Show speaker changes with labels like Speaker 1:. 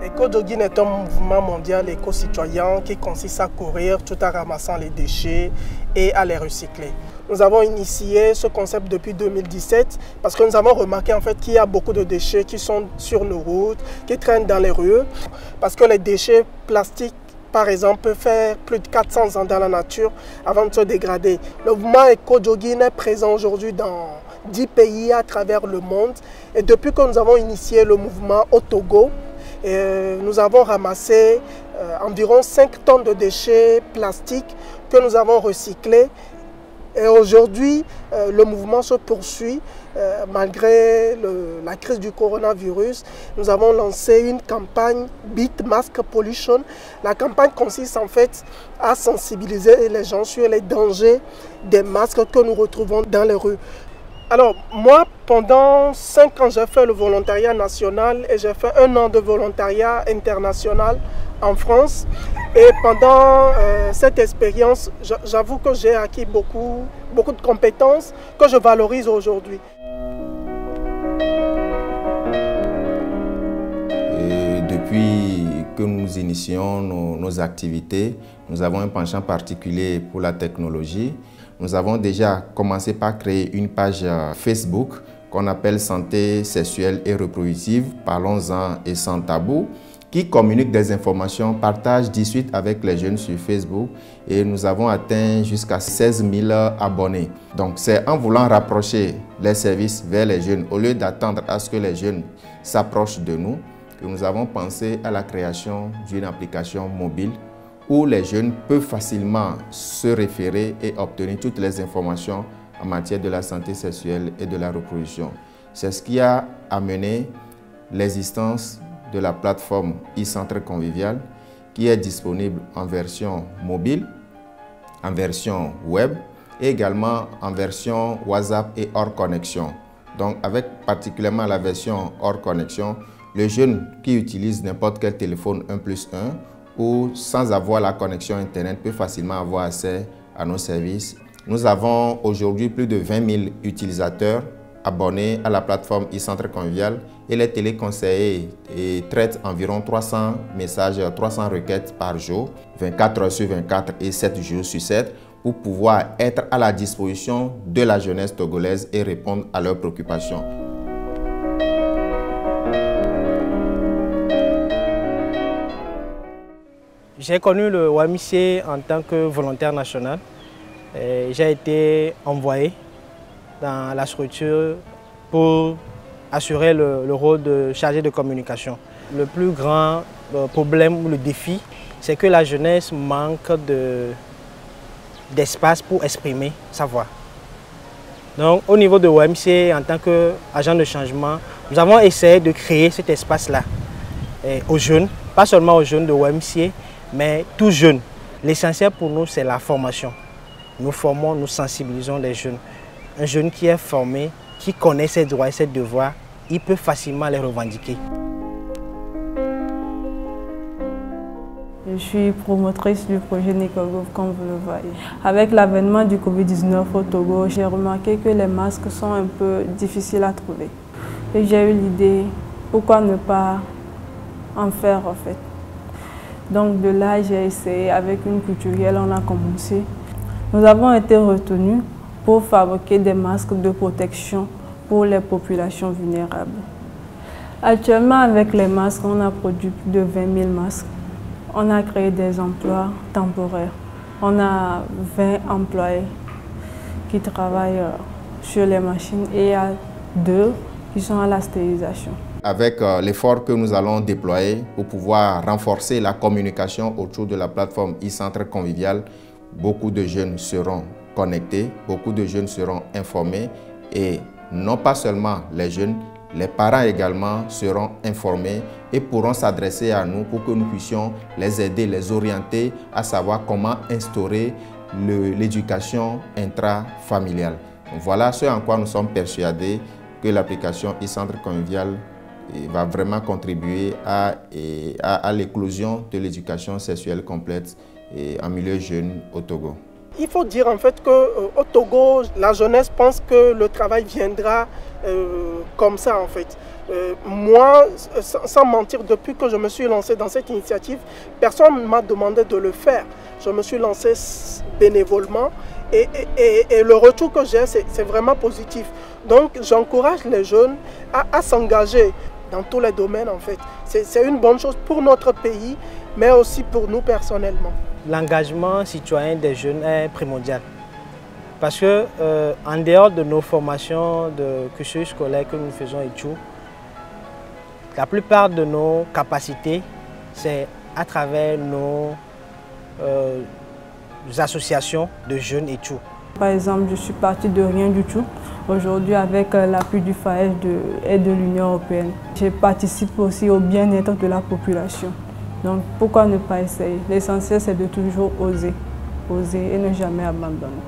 Speaker 1: Eco-jogging est un mouvement mondial éco-citoyen qui consiste à courir tout en ramassant les déchets et à les recycler. Nous avons initié ce concept depuis 2017 parce que nous avons remarqué en fait qu'il y a beaucoup de déchets qui sont sur nos routes, qui traînent dans les rues, parce que les déchets plastiques par exemple, peuvent faire plus de 400 ans dans la nature avant de se dégrader. Le mouvement éco-jogging est présent aujourd'hui dans 10 pays à travers le monde. Et depuis que nous avons initié le mouvement au Togo, nous avons ramassé environ 5 tonnes de déchets plastiques que nous avons recyclés. Et aujourd'hui, le mouvement se poursuit malgré la crise du coronavirus. Nous avons lancé une campagne Beat Mask Pollution. La campagne consiste en fait à sensibiliser les gens sur les dangers des masques que nous retrouvons dans les rues. Alors moi, pendant 5 ans, j'ai fait le volontariat national et j'ai fait 1 an de volontariat international en France. Et pendant cette expérience, j'avoue que j'ai acquis beaucoup de compétences que je valorise aujourd'hui.
Speaker 2: Depuis que nous initions nos activités, nous avons un penchant particulier pour la technologie. Nous avons déjà commencé par créer une page Facebook qu'on appelle Santé sexuelle et reproductive, parlons-en et sans tabou, qui communique des informations, partage, discute avec les jeunes sur Facebook et nous avons atteint jusqu'à 16 000 abonnés. Donc c'est en voulant rapprocher les services vers les jeunes, au lieu d'attendre à ce que les jeunes s'approchent de nous, que nous avons pensé à la création d'une application mobile où les jeunes peuvent facilement se référer et obtenir toutes les informations en matière de la santé sexuelle et de la reproduction. C'est ce qui a amené l'existence de la plateforme e-Centre Convivial qui est disponible en version mobile, en version web et également en version WhatsApp et hors connexion. Donc avec particulièrement la version hors connexion, le jeune qui utilise n'importe quel téléphone 1+1 ou sans avoir la connexion Internet peut facilement avoir accès à nos services. Nous avons aujourd'hui plus de 20 000 utilisateurs abonnés à la plateforme e-Centre Convivial et les téléconseillers traitent environ 300 messages, 300 requêtes par jour, 24 heures sur 24 et 7 jours sur 7 pour pouvoir être à la disposition de la jeunesse togolaise et répondre à leurs préoccupations.
Speaker 1: J'ai connu le YMCA en tant que volontaire national. J'ai été envoyé dans la structure pour assurer le rôle de chargé de communication. Le plus grand problème ou le défi, c'est que la jeunesse manque d'espace pour exprimer sa voix. Donc au niveau de YMCA, en tant qu'agent de changement, nous avons essayé de créer cet espace-là aux jeunes, pas seulement aux jeunes de YMCA, mais tous jeunes. L'essentiel pour nous, c'est la formation. Nous formons, nous sensibilisons les jeunes. Un jeune qui est formé, qui connaît ses droits et ses devoirs, il peut facilement les revendiquer.
Speaker 3: Je suis promotrice du projet Nicogov, comme vous le voyez. Avec l'avènement du Covid-19 au Togo, j'ai remarqué que les masques sont un peu difficiles à trouver. Et j'ai eu l'idée, pourquoi ne pas en faire en fait. Donc de là, j'ai essayé avec une couturière, on a commencé. Nous avons été retenus pour fabriquer des masques de protection pour les populations vulnérables. Actuellement, avec les masques, on a produit plus de 20 000 masques. On a créé des emplois temporaires. On a 20 employés qui travaillent sur les machines et il y a 2 qui sont à la stérilisation.
Speaker 2: Avec l'effort que nous allons déployer pour pouvoir renforcer la communication autour de la plateforme e-Centre Convivial, beaucoup de jeunes seront connectés, beaucoup de jeunes seront informés et non pas seulement les jeunes, les parents également seront informés et pourront s'adresser à nous pour que nous puissions les aider, les orienter à savoir comment instaurer l'éducation intrafamiliale. Voilà ce en quoi nous sommes persuadés que l'application e-Centre Convivial va vraiment contribuer à l'éclosion de l'éducation sexuelle complète et en milieu jeune au Togo.
Speaker 1: Il faut dire en fait qu'au Togo, la jeunesse pense que le travail viendra comme ça en fait. Moi, sans mentir, depuis que je me suis lancé dans cette initiative, personne ne m'a demandé de le faire. Je me suis lancé bénévolement et le retour que j'ai, c'est vraiment positif. Donc j'encourage les jeunes à s'engager dans tous les domaines en fait. C'est une bonne chose pour notre pays, mais aussi pour nous personnellement.
Speaker 4: L'engagement citoyen des jeunes est primordial. Parce que en dehors de nos formations de cursus scolaire que nous faisons et tout, la plupart de nos capacités, c'est à travers nos associations de jeunes et tout.
Speaker 3: Par exemple, je suis partie de rien du tout. Aujourd'hui, avec l'appui du FAES et de l'Union européenne, je participe aussi au bien-être de la population. Donc pourquoi ne pas essayer? L'essentiel, c'est de toujours oser et ne jamais abandonner.